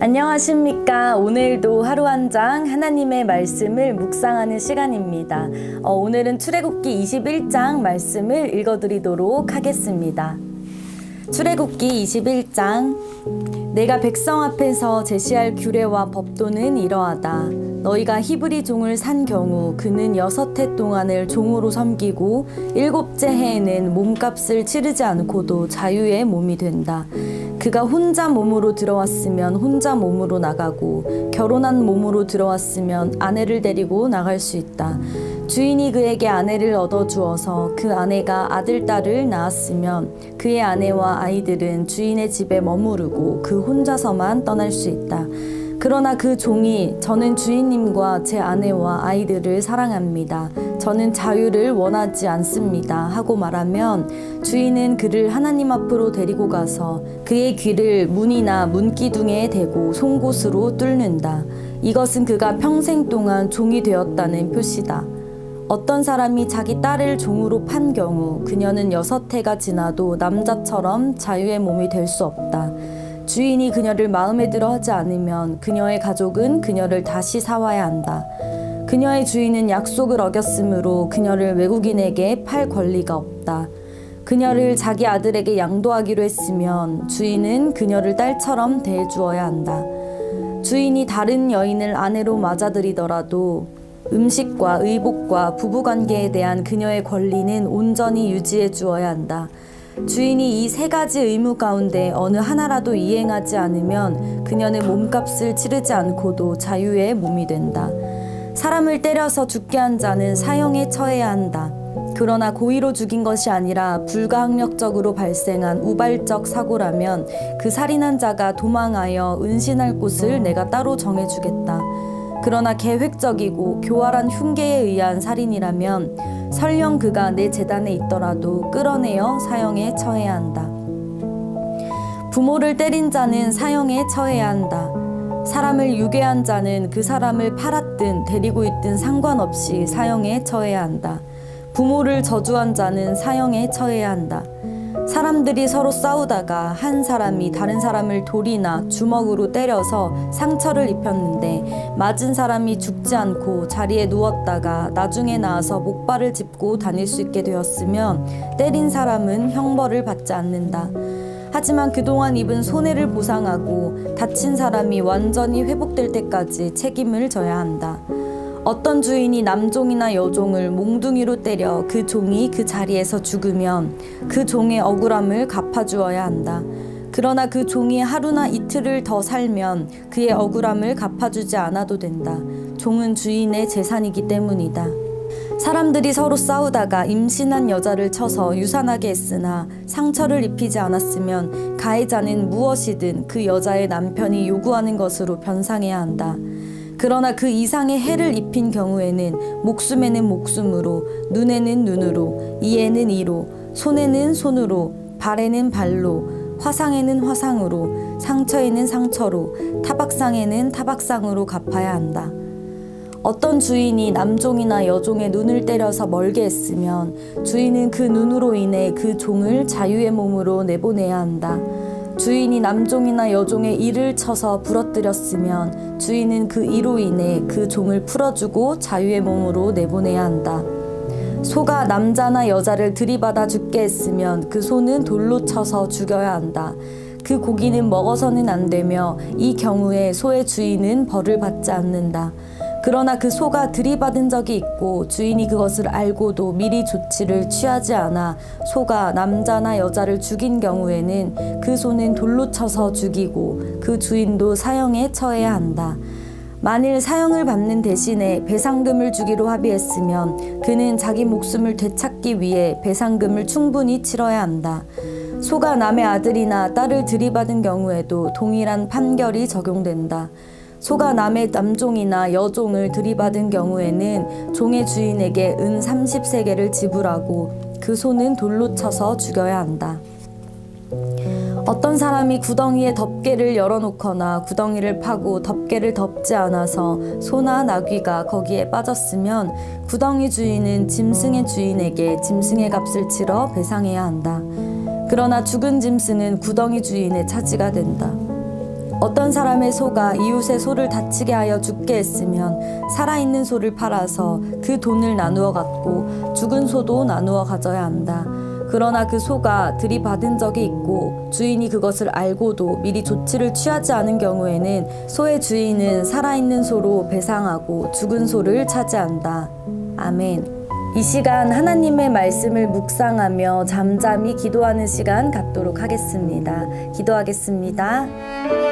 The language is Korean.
안녕하십니까. 오늘도 하루 한 장 하나님의 말씀을 묵상하는 시간입니다. 오늘은 출애굽기 21장 말씀을 읽어드리도록 하겠습니다. 출애굽기 21장. 내가 백성 앞에서 제시할 규례와 법도는 이러하다. 너희가 히브리 종을 산 경우 그는 6해 동안을 종으로 섬기고 7째 해에는 몸값을 치르지 않고도 자유의 몸이 된다. 그가 혼자 몸으로 들어왔으면 혼자 몸으로 나가고 결혼한 몸으로 들어왔으면 아내를 데리고 나갈 수 있다. 주인이 그에게 아내를 얻어주어서 그 아내가 아들, 딸을 낳았으면 그의 아내와 아이들은 주인의 집에 머무르고 그 혼자서만 떠날 수 있다. 그러나 그 종이 저는 주인님과 제 아내와 아이들을 사랑합니다. 저는 자유를 원하지 않습니다. 하고 말하면 주인은 그를 하나님 앞으로 데리고 가서 그의 귀를 문이나 문기둥에 대고 송곳으로 뚫는다. 이것은 그가 평생 동안 종이 되었다는 표시다. 어떤 사람이 자기 딸을 종으로 판 경우 그녀는 6해가 지나도 남자처럼 자유의 몸이 될 수 없다. 주인이 그녀를 마음에 들어 하지 않으면 그녀의 가족은 그녀를 다시 사와야 한다. 그녀의 주인은 약속을 어겼으므로 그녀를 외국인에게 팔 권리가 없다. 그녀를 자기 아들에게 양도하기로 했으면 주인은 그녀를 딸처럼 대해주어야 한다. 주인이 다른 여인을 아내로 맞아들이더라도 음식과 의복과 부부관계에 대한 그녀의 권리는 온전히 유지해 주어야 한다. 주인이 이 3가지 의무 가운데 어느 하나라도 이행하지 않으면 그녀는 몸값을 치르지 않고도 자유의 몸이 된다. 사람을 때려서 죽게 한 자는 사형에 처해야 한다. 그러나 고의로 죽인 것이 아니라 불가항력적으로 발생한 우발적 사고라면 그 살인한 자가 도망하여 은신할 곳을 내가 따로 정해주겠다. 그러나 계획적이고 교활한 흉계에 의한 살인이라면 설령 그가 내 재단에 있더라도 끌어내어 사형에 처해야 한다. 부모를 때린 자는 사형에 처해야 한다. 사람을 유괴한 자는 그 사람을 팔았든 데리고 있든 상관없이 사형에 처해야 한다. 부모를 저주한 자는 사형에 처해야 한다. 사람들이 서로 싸우다가 한 사람이 다른 사람을 돌이나 주먹으로 때려서 상처를 입혔는데 맞은 사람이 죽지 않고 자리에 누웠다가 나중에 나와서 목발을 짚고 다닐 수 있게 되었으면 때린 사람은 형벌을 받지 않는다. 하지만 그동안 입은 손해를 보상하고 다친 사람이 완전히 회복될 때까지 책임을 져야 한다. 어떤 주인이 남종이나 여종을 몽둥이로 때려 그 종이 그 자리에서 죽으면 그 종의 억울함을 갚아주어야 한다. 그러나 그 종이 하루나 이틀을 더 살면 그의 억울함을 갚아주지 않아도 된다. 종은 주인의 재산이기 때문이다. 사람들이 서로 싸우다가 임신한 여자를 쳐서 유산하게 했으나 상처를 입히지 않았으면 가해자는 무엇이든 그 여자의 남편이 요구하는 것으로 변상해야 한다. 그러나 그 이상의 해를 입힌 경우에는 목숨에는 목숨으로, 눈에는 눈으로, 이에는 이로, 손에는 손으로, 발에는 발로, 화상에는 화상으로, 상처에는 상처로, 타박상에는 타박상으로 갚아야 한다. 어떤 주인이 남종이나 여종의 눈을 때려서 멀게 했으면 주인은 그 눈으로 인해 그 종을 자유의 몸으로 내보내야 한다. 주인이 남종이나 여종의 이를 쳐서 부러뜨렸으면 주인은 그 이로 인해 그 종을 풀어주고 자유의 몸으로 내보내야 한다. 소가 남자나 여자를 들이받아 죽게 했으면 그 소는 돌로 쳐서 죽여야 한다. 그 고기는 먹어서는 안 되며 이 경우에 소의 주인은 벌을 받지 않는다. 그러나 그 소가 들이받은 적이 있고 주인이 그것을 알고도 미리 조치를 취하지 않아 소가 남자나 여자를 죽인 경우에는 그 소는 돌로 쳐서 죽이고 그 주인도 사형에 처해야 한다. 만일 사형을 받는 대신에 배상금을 주기로 합의했으면 그는 자기 목숨을 되찾기 위해 배상금을 충분히 치러야 한다. 소가 남의 아들이나 딸을 들이받은 경우에도 동일한 판결이 적용된다. 소가 남의 남종이나 여종을 들이받은 경우에는 종의 주인에게 은 30세겔을 지불하고 그 소는 돌로 쳐서 죽여야 한다. 어떤 사람이 구덩이에 덮개를 열어놓거나 구덩이를 파고 덮개를 덮지 않아서 소나 나귀가 거기에 빠졌으면 구덩이 주인은 짐승의 주인에게 짐승의 값을 치러 배상해야 한다. 그러나 죽은 짐승은 구덩이 주인의 차지가 된다. 어떤 사람의 소가 이웃의 소를 다치게 하여 죽게 했으면 살아있는 소를 팔아서 그 돈을 나누어 갖고 죽은 소도 나누어 가져야 한다. 그러나 그 소가 들이받은 적이 있고 주인이 그것을 알고도 미리 조치를 취하지 않은 경우에는 소의 주인은 살아있는 소로 배상하고 죽은 소를 차지한다. 아멘. 이 시간 하나님의 말씀을 묵상하며 잠잠히 기도하는 시간 갖도록 하겠습니다. 기도하겠습니다.